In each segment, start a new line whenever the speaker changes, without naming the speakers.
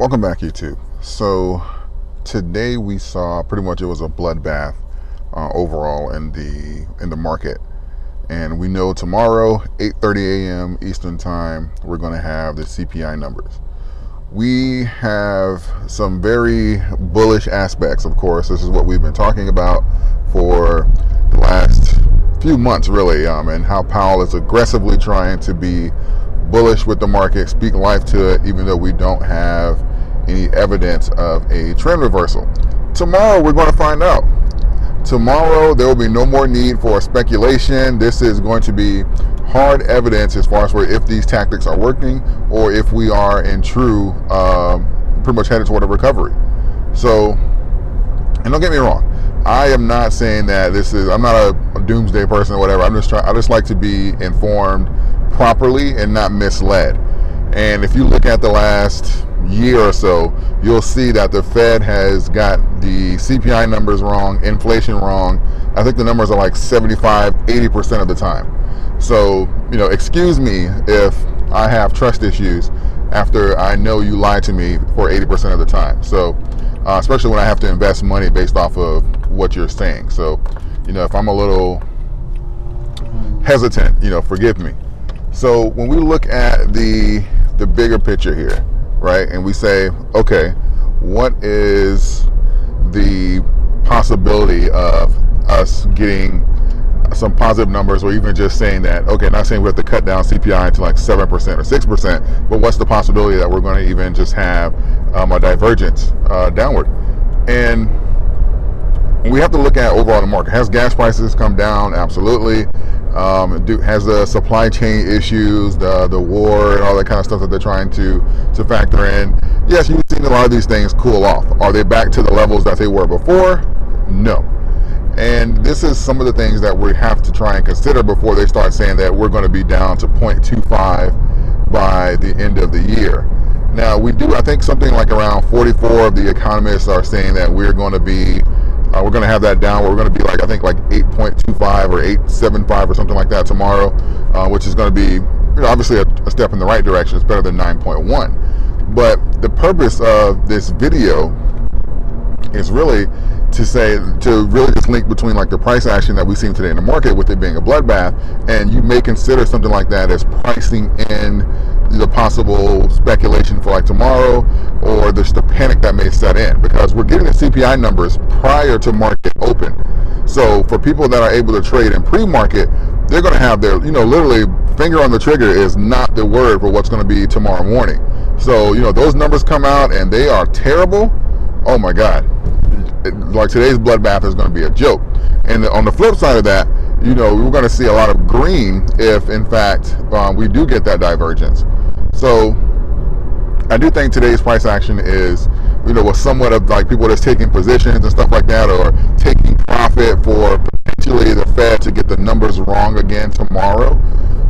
Welcome back, YouTube. So today we saw pretty much it was a bloodbath overall in the market, and we know tomorrow 8:30 a.m. Eastern time we're going to have the CPI numbers. We have some very bullish aspects. Of course, this is what we've been talking about for the last few months, really, and how Powell is aggressively trying to be bullish with the market, speak life to it, even though we don't have any evidence of a trend reversal. Tomorrow we're going to find out. Tomorrow there will be no more need for speculation. This is going to be hard evidence as far as for if these tactics are working or if we are in true, pretty much headed toward a recovery. So, and don't get me wrong, I am not saying that I'm not a doomsday person or whatever. I just like to be informed properly and not misled. And if you look at the last year or so, you'll see that the Fed has got the CPI numbers wrong, inflation wrong. I think the numbers are like 75-80% of the time. So, excuse me if I have trust issues after I know you lied to me for 80% of the time. So, especially when I have to invest money based off of what you're saying. So, if I'm a little hesitant, forgive me. So when we look at the bigger picture here, right, and we say, okay, what is the possibility of us getting some positive numbers, or even just saying that, okay, not saying we have to cut down CPI to like 7% or 6%, but what's the possibility that we're going to even just have a divergence downward? And we have to look at overall the market. Has gas prices come down? Absolutely. Has the supply chain issues, the war, and all that kind of stuff that they're trying to factor in? Yes, you've seen a lot of these things cool off. Are they back to the levels that they were before? No. And this is some of the things that we have to try and consider before they start saying that we're going to be down to 0.25 by the end of the year. Now, I think something like around 44 of the economists are saying that we're going to have that down. We're going to be like 8.25 or 8.75 or something like that tomorrow, which is going to be obviously a step in the right direction. It's better than 9.1. But the purpose of this video is really to really just link between like the price action that we've seen today in the market with it being a bloodbath, and you may consider something like that as pricing in the possible speculation for like tomorrow, or just the panic that may set in, because we're getting the CPI numbers prior to market open. So for people that are able to trade in pre-market, they're going to have their, literally finger on the trigger is not the word for what's going to be tomorrow morning. So, those numbers come out and they are terrible. Oh my God. Like today's bloodbath is going to be a joke. And on the flip side of that, we're going to see a lot of green if in fact we do get that divergence. So I do think today's price action is, was somewhat of like people that's taking positions and stuff like that, or taking profit for potentially the Fed to get the numbers wrong again tomorrow.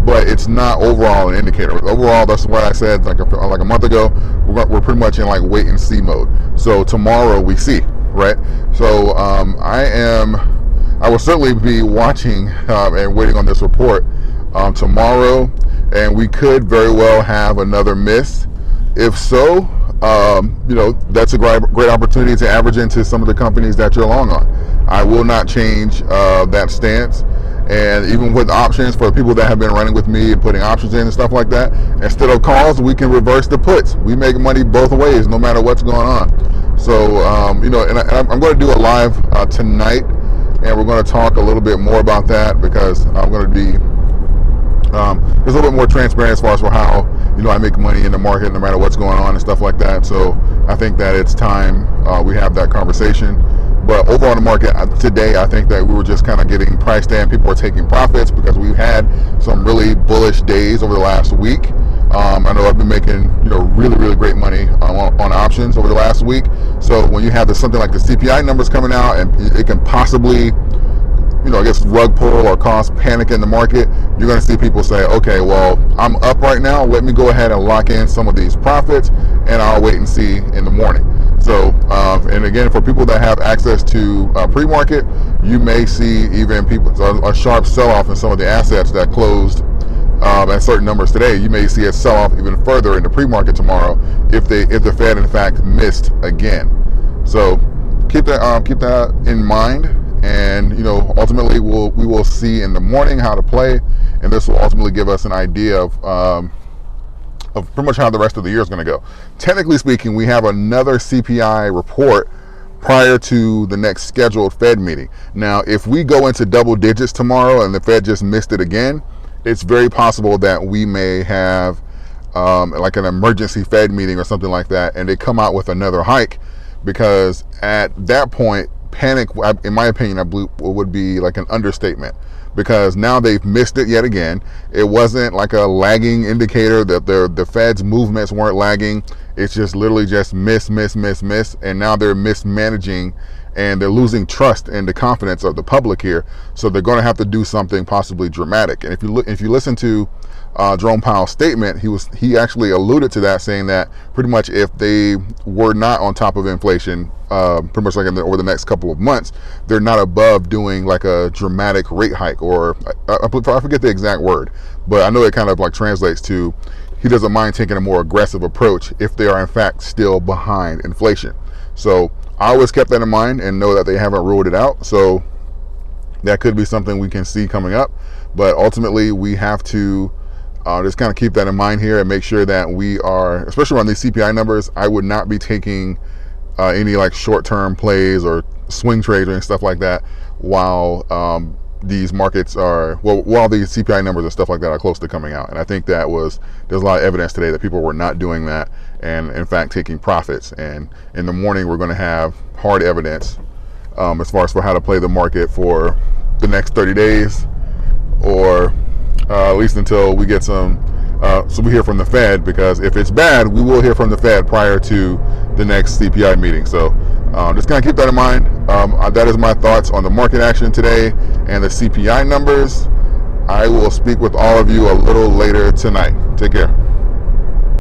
But it's not overall an indicator. Overall, that's what I said like a month ago. We're pretty much in like wait and see mode. So tomorrow we see, right? So I will certainly be watching and waiting on this report tomorrow, and we could very well have another miss. If so, that's a great opportunity to average into some of the companies that you're long on. I will not change that stance. And even with options, for people that have been running with me and putting options in and stuff like that, instead of calls, we can reverse the puts. We make money both ways, no matter what's going on. So, and I'm going to do a live tonight, and we're going to talk a little bit more about that, because I'm going to be there's a little bit more transparent as far as for how I make money in the market, no matter what's going on and stuff like that. So I think that it's time we have that conversation. But overall in the market today, I think that we were just kind of getting priced in. People are taking profits because we've had some really bullish days over the last week. I know I've been making really, really great money on options over the last week. So when you have something like the CPI numbers coming out, and it can possibly rug pull or cause panic in the market, you're going to see people say, okay, well, I'm up right now. Let me go ahead and lock in some of these profits, and I'll wait and see in the morning. So, and again, for people that have access to pre-market, you may see even a sharp sell-off in some of the assets that closed at certain numbers today, you may see it sell off even further in the pre-market tomorrow if the Fed in fact missed again. So keep that in mind, and ultimately we will see in the morning how to play, and this will ultimately give us an idea of pretty much how the rest of the year is going to go. Technically speaking, we have another CPI report prior to the next scheduled Fed meeting. Now, if we go into double digits tomorrow and the Fed just missed it again, it's very possible that we may have like an emergency Fed meeting or something like that, and they come out with another hike, because at that point, panic, in my opinion, I believe would be like an understatement, because now they've missed it yet again. It wasn't like a lagging indicator that the Fed's movements weren't lagging. It's just literally just miss, and now they're mismanaging, and they're losing trust and the confidence of the public here. So they're going to have to do something possibly dramatic. And if you listen to Jerome Powell's statement, he actually alluded to that, saying that pretty much if they were not on top of inflation, pretty much like over the next couple of months, they're not above doing like a dramatic rate hike, or I forget the exact word, but I know it kind of like translates to he doesn't mind taking a more aggressive approach if they are in fact still behind inflation. So I always kept that in mind and know that they haven't ruled it out. So that could be something we can see coming up, but ultimately we have to just kind of keep that in mind here and make sure that we are, especially on these CPI numbers, I would not be taking any like short-term plays or swing trades or stuff like that while these markets are, while these CPI numbers and stuff like that are close to coming out. And I think there's a lot of evidence today that people were not doing that, and in fact taking profits. And in the morning, we're going to have hard evidence as far as for how to play the market for the next 30 days, or at least until we get so we hear from the Fed, because if it's bad, we will hear from the Fed prior to the next CPI meeting. So just kind of keep that in mind. That is my thoughts on the market action today and the CPI numbers. I will speak with all of you a little later tonight. Take care.